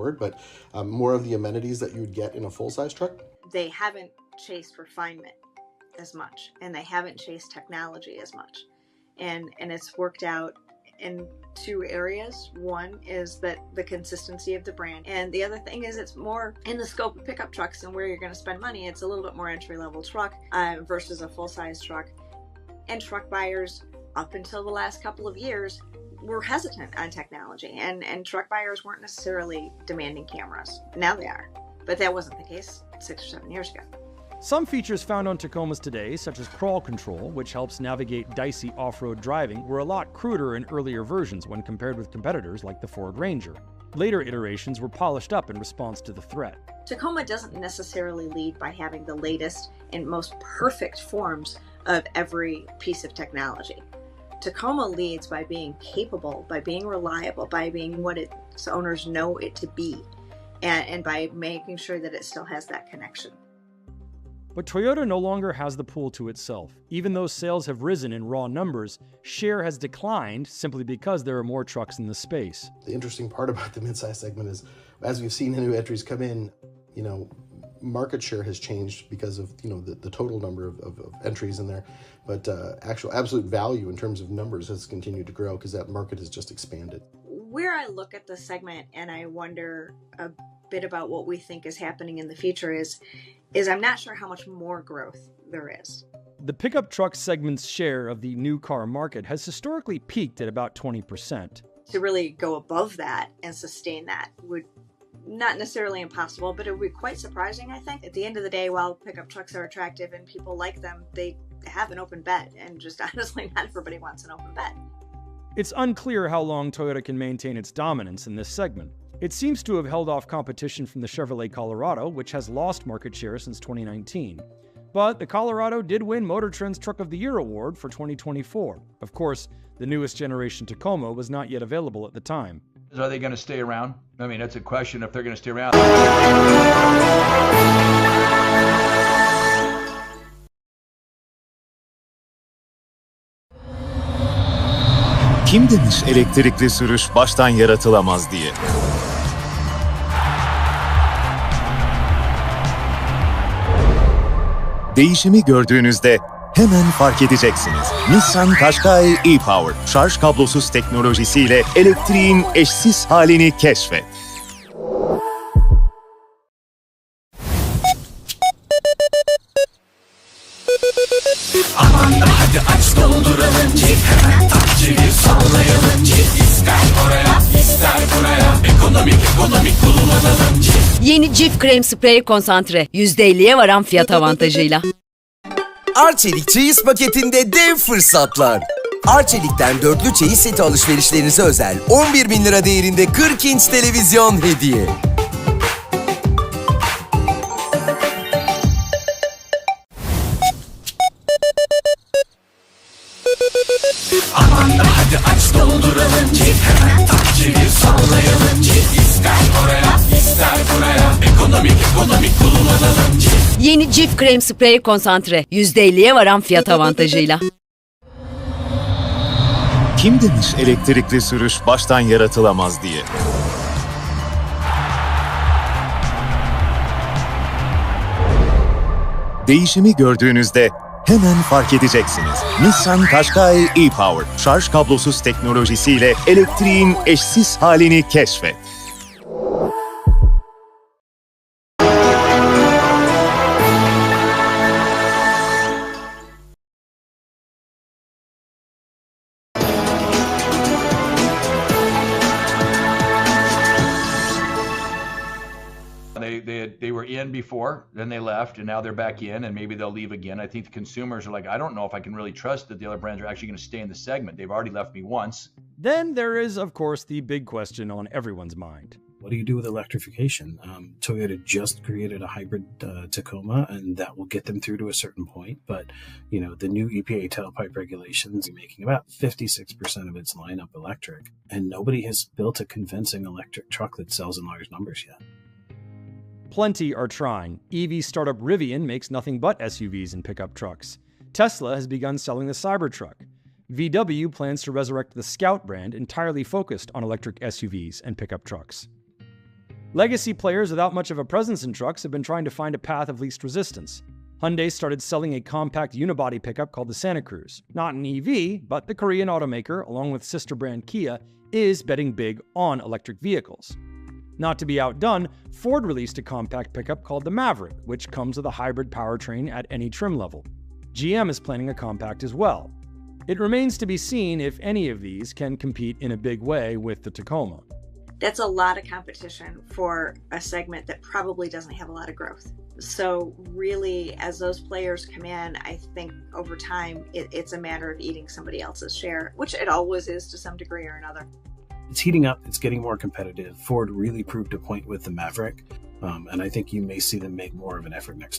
word, but more of the amenities that you would get in a full-size truck. They haven't chased refinement as much, and they haven't chased technology as much. And it's worked out in two areas. One is that the consistency of the brand, and the other thing is it's more in the scope of pickup trucks and where you're going to spend money. It's a little bit more entry-level truck versus a full-size truck. And truck buyers, up until the last couple of years, were hesitant on technology, and truck buyers weren't necessarily demanding cameras. Now they are, but that wasn't the case 6 or 7 years ago. Some features found on Tacomas today, such as crawl control, which helps navigate dicey off-road driving, were a lot cruder in earlier versions when compared with competitors like the Ford Ranger. Later iterations were polished up in response to the threat. Tacoma doesn't necessarily lead by having the latest and most perfect forms of every piece of technology. Tacoma leads by being capable, by being reliable, by being what its owners know it to be, and by making sure that it still has that connection. But Toyota no longer has the pool to itself. Even though sales have risen in raw numbers, share has declined simply because there are more trucks in the space. The interesting part about the midsize segment is, as we've seen new entries come in, market share has changed because of the total number of entries in there, but actual absolute value in terms of numbers has continued to grow because that market has just expanded. Where I look at the segment and I wonder a bit about what we think is happening in the future is I'm not sure how much more growth there is. The pickup truck segment's share of the new car market has historically peaked at about 20%. To really go above that and sustain that would not necessarily impossible, but it would be quite surprising, I think. At the end of the day, while pickup trucks are attractive and people like them, they have an open bed, and just honestly, not everybody wants an open bed. It's unclear how long Toyota can maintain its dominance in this segment. It seems to have held off competition from the Chevrolet Colorado, which has lost market share since 2019. But the Colorado did win Motor Trend's Truck of the Year award for 2024. Of course, the newest generation Tacoma was not yet available at the time. Are they going to stay around? I mean, that's a question if they're going to stay around. Kim demiş elektrikli sürüş baştan yaratılamaz diye? Değişimi gördüğünüzde hemen fark edeceksiniz. Nissan Qashqai e-Power, şarj kablosuz teknolojisiyle elektriğin eşsiz halini keşfet. Aman da hadi aç dolduralım cip, hemen tak çevir sallayalım cip. İster oraya ister buraya, ekonomik kullanalım cip. Yeni Cif krem sprey konsantre %50'ye varan fiyat avantajıyla. Arçelik çeyiz paketinde dev fırsatlar. Arçelik'ten dörtlü çeyiz seti alışverişlerinize özel 11.000 lira değerinde 40 inç televizyon hediye. Aman da hadi aç dolduralım cip, hemen tak çevir sallayalım cip. İster oraya ister buraya, ekonomik kullanalım cip. Yeni Cif krem sprey konsantre %50'ye varan fiyat avantajıyla. Kim demiş elektrikli sürüş baştan yaratılamaz diye? Değişimi gördüğünüzde hemen fark edeceksiniz. Nissan Qashqai e-Power, şarj kablosuz teknolojisiyle elektriğin eşsiz halini keşfet. They were in before, then they left, and now they're back in, and maybe they'll leave again. I think the consumers are like, I don't know if I can really trust that the other brands are actually going to stay in the segment. They've already left me once. Then there is, of course, the big question on everyone's mind. What do you do with electrification? Toyota just created a hybrid Tacoma, and that will get them through to a certain point. But, the new EPA tailpipe regulations are making about 56% of its lineup electric, and nobody has built a convincing electric truck that sells in large numbers yet. Plenty are trying. EV startup Rivian makes nothing but SUVs and pickup trucks. Tesla has begun selling the Cybertruck. VW plans to resurrect the Scout brand entirely focused on electric SUVs and pickup trucks. Legacy players without much of a presence in trucks have been trying to find a path of least resistance. Hyundai started selling a compact unibody pickup called the Santa Cruz. Not an EV, but the Korean automaker, along with sister brand Kia, is betting big on electric vehicles. Not to be outdone, Ford released a compact pickup called the Maverick, which comes with a hybrid powertrain at any trim level. GM is planning a compact as well. It remains to be seen if any of these can compete in a big way with the Tacoma. That's a lot of competition for a segment that probably doesn't have a lot of growth. So really, as those players come in, I think over time, it's a matter of eating somebody else's share, which it always is to some degree or another. It's heating up. It's getting more competitive. Ford really proved a point with the Maverick, and I think you may see them make more of an effort next